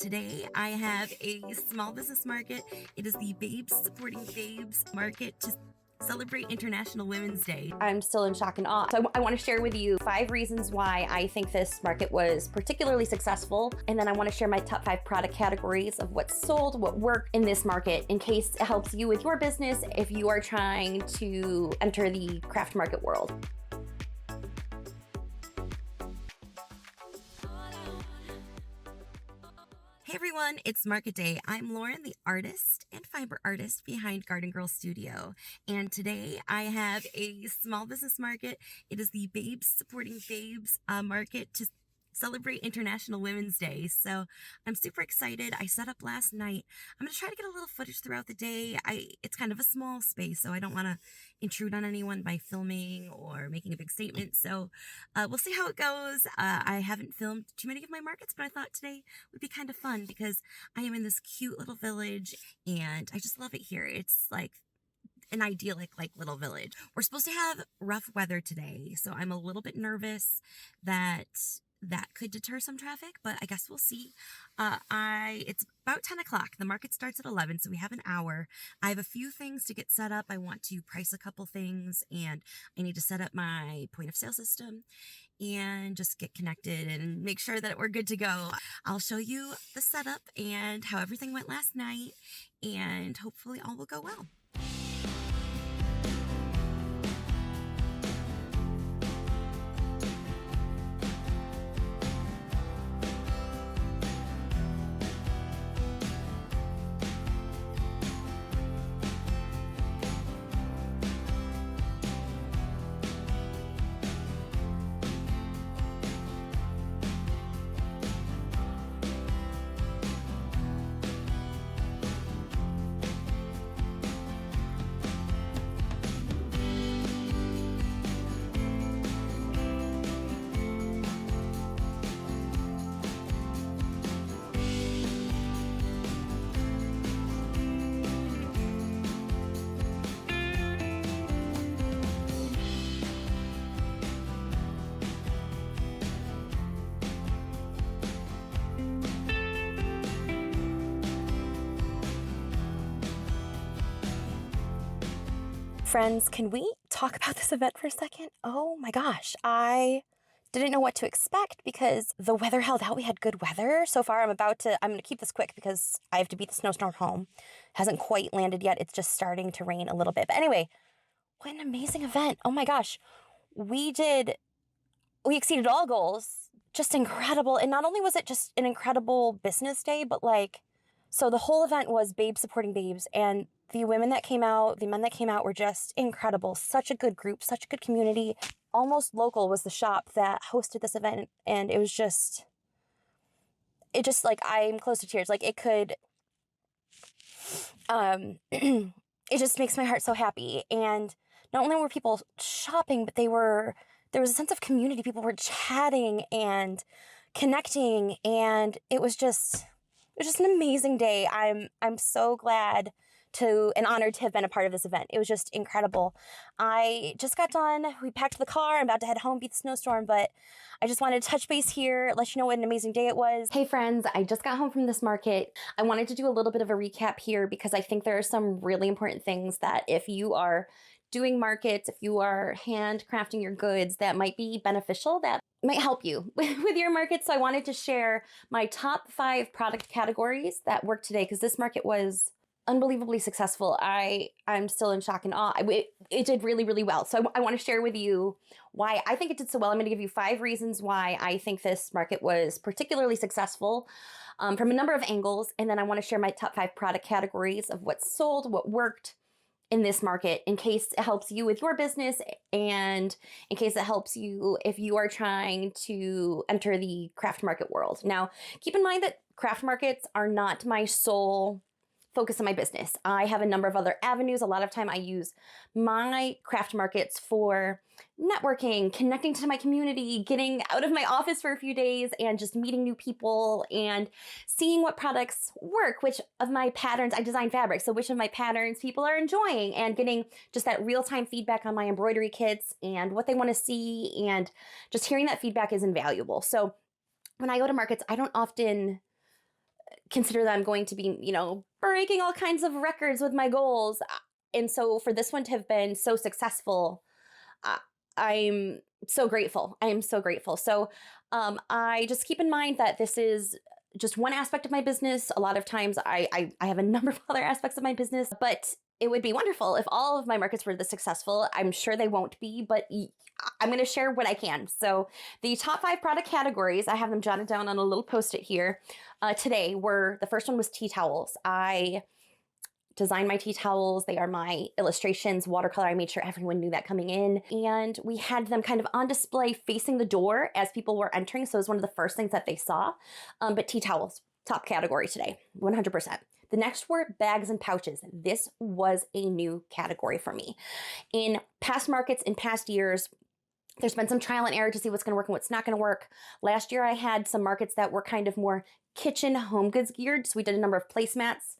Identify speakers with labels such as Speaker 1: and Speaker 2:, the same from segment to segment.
Speaker 1: today I have a small business market. It is the Babes Supporting Babes market to celebrate International Women's Day.
Speaker 2: I'm still in shock and awe. So I want to share with you 5 reasons why I think this market was particularly successful. And then I want to share my top 5 product categories of what sold, what worked in this market in case it helps you with your business if you are trying to enter the craft market world.
Speaker 1: Hey everyone, it's Market Day. I'm Lauren, the artist and fiber artist behind Garden Girl Studio. And today I have a small business market. It is the Babes Supporting Babes market to celebrate International Women's Day. So I'm super excited. I set up last night. I'm going to try to get a little footage throughout the day. It's kind of a small space, so I don't want to intrude on anyone by filming or making a big statement. So we'll see how it goes. I haven't filmed too many of my markets, but I thought today would be kind of fun because I am in this cute little village and I just love it here. It's like an idyllic little village. We're supposed to have rough weather today, so I'm a little bit nervous that could deter some traffic, but I guess we'll see. It's about 10 o'clock. The market starts at 11, so we have an hour. I have a few things to get set up. I want to price a couple things, and I need to set up my point of sale system and just get connected and make sure that we're good to go. I'll show you the setup and how everything went last night, and hopefully all will go well.
Speaker 2: Friends, can we talk about this event for a second? Oh my gosh, I didn't know what to expect because the weather held out. We had good weather. So far, I'm going to keep this quick because I have to beat the snowstorm home. Hasn't quite landed yet. It's just starting to rain a little bit. But anyway, what an amazing event. Oh my gosh. We exceeded all goals. Just incredible. And not only was it just an incredible business day, but so the whole event was Babes Supporting Babes, and the women that came out, the men that came out were just incredible. Such a good group, such a good community. Almost Local was the shop that hosted this event, and it just I'm close to tears. It just makes my heart so happy. And not only were people shopping, but there was a sense of community. People were chatting and connecting, and it was just an amazing day. I'm so glad and honored to have been a part of this event. It was just incredible. I just got done. We packed the car. I'm about to head home, beat the snowstorm, but I just wanted to touch base here, let you know what an amazing day it was. Hey friends, I just got home from this market. I wanted to do a little bit of a recap here because I think there are some really important things that if you are doing markets, if you are handcrafting your goods, that might be beneficial, that might help you with your market. So I wanted to share my top 5 product categories that worked today because this market was unbelievably successful. I'm still in shock and awe. It did really, really well. So I want to share with you why I think it did so well. I'm going to give you 5 reasons why I think this market was particularly successful from a number of angles. And then I want to share my top 5 product categories of what sold, what worked in this market in case it helps you with your business and in case it helps you if you are trying to enter the craft market world. Now, keep in mind that craft markets are not my sole focus on my business. I have a number of other avenues. A lot of time I use my craft markets for networking, connecting to my community, getting out of my office for a few days and just meeting new people and seeing what products work, which of my patterns, I design fabric, so which of my patterns people are enjoying and getting just that real-time feedback on my embroidery kits and what they want to see, and just hearing that feedback is invaluable. So when I go to markets, I don't often consider that I'm going to be, breaking all kinds of records with my goals. And so for this one to have been so successful, uh, I'm so grateful. I am so grateful. So I just keep in mind that this is just one aspect of my business. A lot of times I have a number of other aspects of my business, but it would be wonderful if all of my markets were this successful. I'm sure they won't be, but I'm going to share what I can. So the top 5 product categories, I have them jotted down on a little post-it here today, the first one was tea towels. I designed my tea towels. They are my illustrations, watercolor. I made sure everyone knew that coming in. And we had them kind of on display facing the door as people were entering. So it was one of the first things that they saw. But tea towels, top category today, 100%. The next were bags and pouches. This was a new category for me. In past markets, in past years, there's been some trial and error to see what's going to work and what's not going to work. Last year, I had some markets that were kind of more kitchen home goods geared. So we did a number of placemats.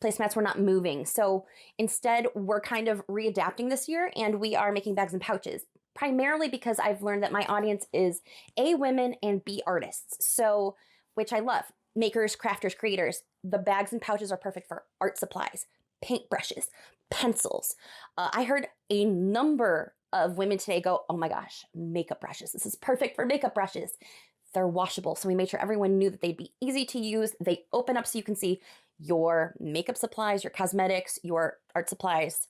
Speaker 2: Placemats were not moving. So instead, we're kind of readapting this year, and we are making bags and pouches, primarily because I've learned that my audience is A, women, and B, artists. So, which I love. Makers, crafters, creators. The bags and pouches are perfect for art supplies, paintbrushes, pencils. I heard a number of women today go, oh my gosh, makeup brushes. This is perfect for makeup brushes. They're washable. So we made sure everyone knew that they'd be easy to use. They open up so you can see your makeup supplies, your cosmetics, your art supplies.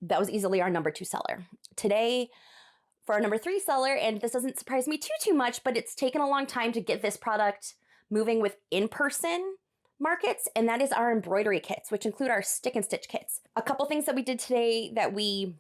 Speaker 2: That was easily our number 2 seller. Today, for our number 3 seller, and this doesn't surprise me too much, but it's taken a long time to get this product moving with in-person markets, and that is our embroidery kits, which include our stick and stitch kits. A couple things that we did today that we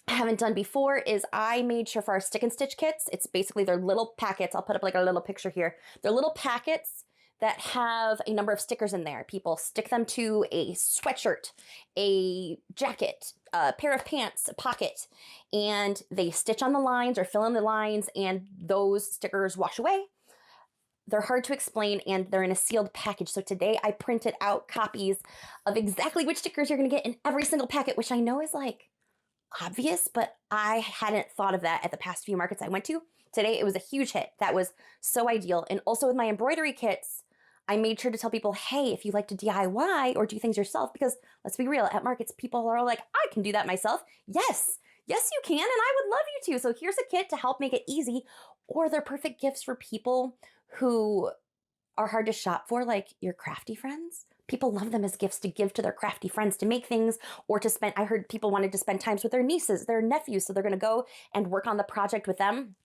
Speaker 2: haven't done before is I made sure for our stick and stitch kits, it's basically their little packets. I'll put up like a little picture here. They're little packets that have a number of stickers in there. People stick them to a sweatshirt, a jacket, a pair of pants, a pocket, and they stitch on the lines or fill in the lines, and those stickers wash away. They're hard to explain, and they're in a sealed package. So today I printed out copies of exactly which stickers you're going to get in every single packet, which I know is like obvious, but I hadn't thought of that at the past few markets I went to. Today, it was a huge hit. That was so ideal. And also with my embroidery kits, I made sure to tell people, hey, if you like to DIY or do things yourself, because let's be real, at markets, people are all like, I can do that myself. Yes, you can, and I would love you to. So here's a kit to help make it easy, or they're perfect gifts for people who are hard to shop for, like your crafty friends. People love them as gifts to give to their crafty friends to make things or to spend. I heard people wanted to spend times with their nieces, their nephews, so they're going to go and work on the project with them.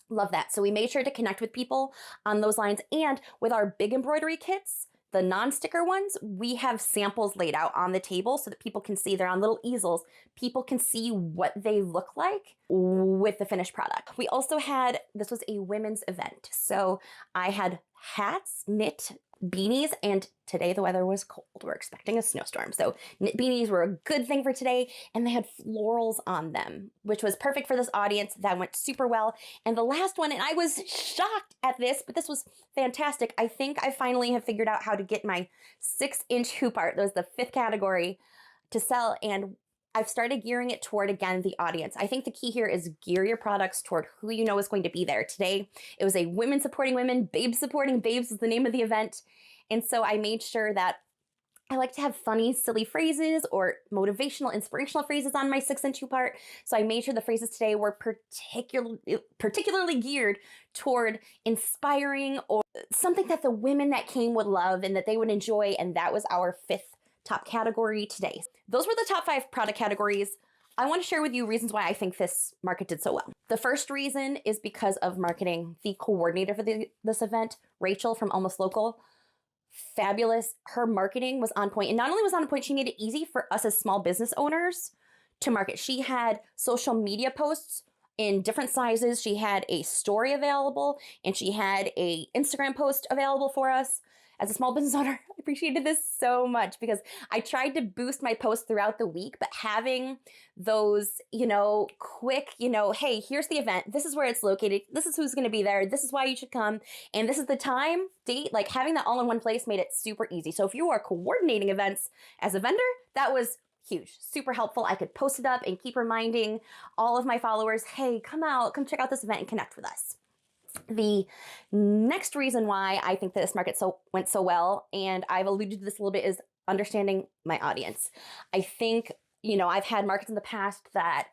Speaker 2: Love that. So we made sure to connect with people on those lines. And with our big embroidery kits, the non-sticker ones, we have samples laid out on the table so that people can see. They're on little easels. People can see what they look like with the finished product. We also had, this was a women's event. So I had hats, knit beanies, and today the weather was cold. We're expecting a snowstorm. So knit beanies were a good thing for today, and they had florals on them, which was perfect for this audience. That went super well. And the last one, and I was shocked at this, but this was fantastic. I think I finally have figured out how to get my 6-inch hoop art, that was the 5th category, to sell, and I've started gearing it toward, again, the audience. I think the key here is gear your products toward who you know is going to be there. Today, it was a women supporting women, babes supporting babes is the name of the event. And so I made sure that I like to have funny, silly phrases or motivational, inspirational phrases on my 6-inch hoop art. So I made sure the phrases today were particularly geared toward inspiring or something that the women that came would love and that they would enjoy. And that was our 5th top category today. Those were the top 5 product categories. I want to share with you reasons why I think this market did so well. The first reason is because of marketing. The coordinator for this event, Rachel from Almost Local, fabulous. Her marketing was on point. And not only was on point, she made it easy for us as small business owners to market. She had social media posts in different sizes. She had a story available, and she had a Instagram post available for us. As a small business owner, I appreciated this so much because I tried to boost my posts throughout the week, but having those, quick, hey, here's the event. This is where it's located. This is who's going to be there. This is why you should come. And this is the time, date, like having that all in one place made it super easy. So if you are coordinating events as a vendor, that was huge, super helpful. I could post it up and keep reminding all of my followers, hey, come out, come check out this event and connect with us. The next reason why I think that this market went so well, and I've alluded to this a little bit, is understanding my audience. I think, I've had markets in the past that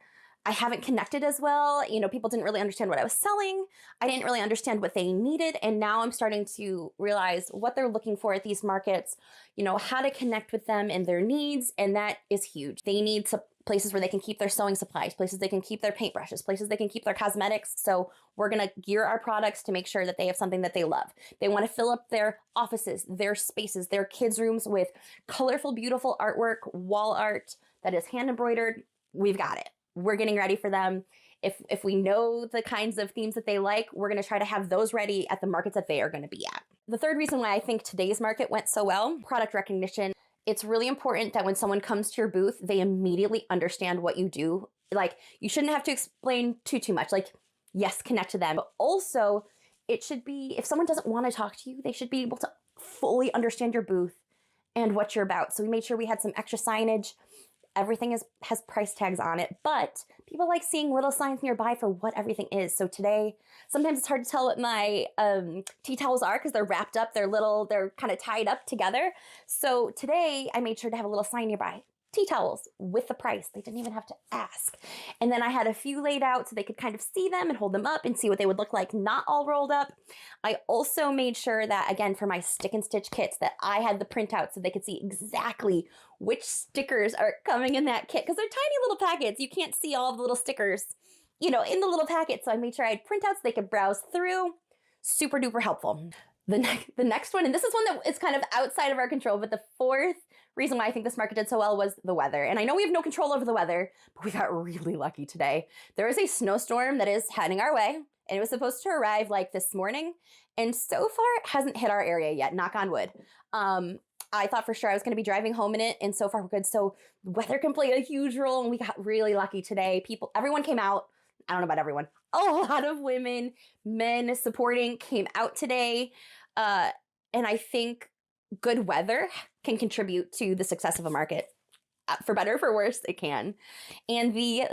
Speaker 2: I haven't connected as well. People didn't really understand what I was selling. I didn't really understand what they needed. And now I'm starting to realize what they're looking for at these markets, how to connect with them and their needs. And that is huge. They need places where they can keep their sewing supplies, places they can keep their paintbrushes, places they can keep their cosmetics. So we're going to gear our products to make sure that they have something that they love. They want to fill up their offices, their spaces, their kids' rooms with colorful, beautiful artwork, wall art that is hand embroidered. We've got it. We're getting ready for them. If we know the kinds of themes that they like, we're going to try to have those ready at the markets that they are going to be at. The third reason why I think today's market went so well, product recognition. It's really important that when someone comes to your booth, they immediately understand what you do. Like, you shouldn't have to explain too much. Like, yes, connect to them. But also, it should be, if someone doesn't want to talk to you, they should be able to fully understand your booth and what you're about. So we made sure we had some extra signage. Everything has price tags on it, but people like seeing little signs nearby for what everything is. So today, sometimes it's hard to tell what my tea towels are because they're wrapped up, they're kind of tied up together. So today I made sure to have a little sign nearby. Tea towels with the price. They didn't even have to ask. And then I had a few laid out so they could kind of see them and hold them up and see what they would look like, not all rolled up. I also made sure that, again, for my stick and stitch kits, that I had the printout so they could see exactly which stickers are coming in that kit, because they're tiny little packets. You can't see all the little stickers, in the little packet. So I made sure I had printouts so they could browse through. Super duper helpful. The next one, and this is one that is kind of outside of our control, but the fourth reason why I think this market did so well was the weather. And I know we have no control over the weather, but we got really lucky today. There is a snowstorm that is heading our way, and it was supposed to arrive like this morning. And so far, it hasn't hit our area yet, knock on wood. I thought for sure I was going to be driving home in it, and so far we're good. So weather can play a huge role, and we got really lucky today. Everyone came out. I don't know about everyone. A lot of women, men supporting came out today. And I think good weather can contribute to the success of a market. For better or for worse, it can. And the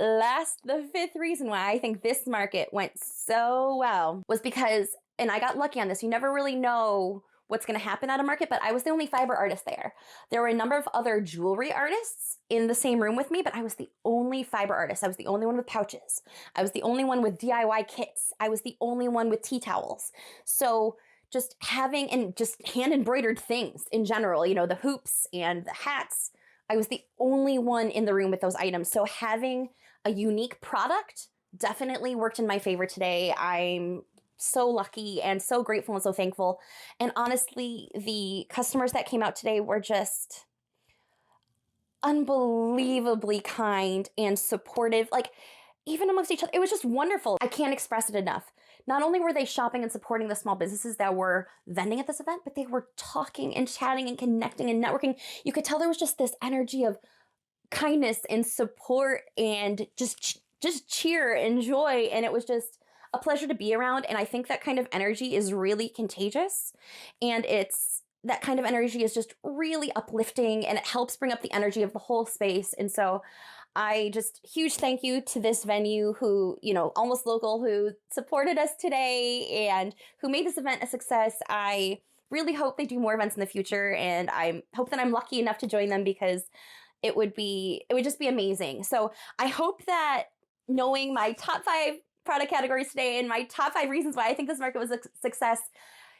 Speaker 2: fifth reason why I think this market went so well was because, and I got lucky on this, you never really know what's going to happen at a market, but I was the only fiber artist there. There were a number of other jewelry artists in the same room with me, but I was the only fiber artist. I was the only one with pouches. I was the only one with DIY kits. I was the only one with tea towels. So just having, and just hand embroidered things in general, the hoops and the hats, I was the only one in the room with those items. So having a unique product definitely worked in my favor today. I'm so lucky and so grateful and so thankful. And honestly, the customers that came out today were just unbelievably kind and supportive, like even amongst each other. It was just wonderful. I can't express it enough. Not only were they shopping and supporting the small businesses that were vending at this event, but they were talking and chatting and connecting and networking. You could tell there was just this energy of kindness and support and just cheer and joy. And it was just a pleasure to be around. And I think that kind of energy is really contagious. And that kind of energy is just really uplifting, and it helps bring up the energy of the whole space. And so huge thank you to this venue who, almost local, who supported us today and who made this event a success. I really hope they do more events in the future, and I hope that I'm lucky enough to join them, because it would just be amazing. So I hope that knowing my top 5 product categories today and my top 5 reasons why I think this market was a success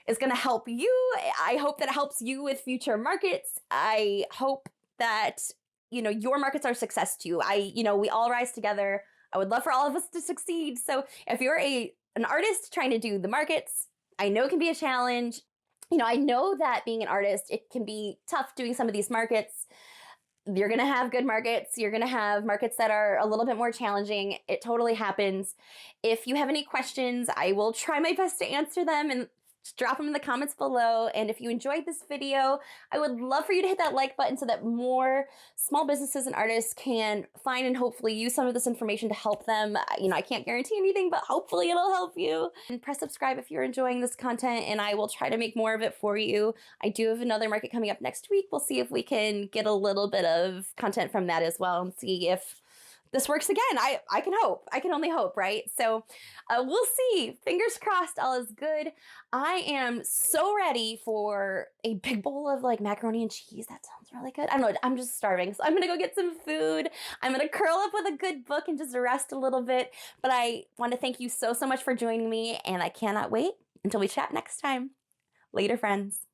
Speaker 2: is going to help you. I hope that it helps you with future markets. I hope that, your markets are a success too. We all rise together. I would love for all of us to succeed. So if you're an artist trying to do the markets, I know it can be a challenge. I know that being an artist, it can be tough doing some of these markets. You're going to have good markets. You're going to have markets that are a little bit more challenging. It totally happens. If you have any questions, I will try my best to answer them, and just drop them in the comments below. And if you enjoyed this video, I would love for you to hit that like button so that more small businesses and artists can find and hopefully use some of this information to help them. I can't guarantee anything, but hopefully it'll help you. And press subscribe if you're enjoying this content, and I will try to make more of it for you. I do have another market coming up next week. We'll see if we can get a little bit of content from that as well, and see if this works again. I can hope. I can only hope, right? So we'll see. Fingers crossed, all is good. I am so ready for a big bowl of like macaroni and cheese. That sounds really good. I don't know. I'm just starving. So I'm going to go get some food. I'm going to curl up with a good book and just rest a little bit. But I want to thank you so much for joining me. And I cannot wait until we chat next time. Later, friends.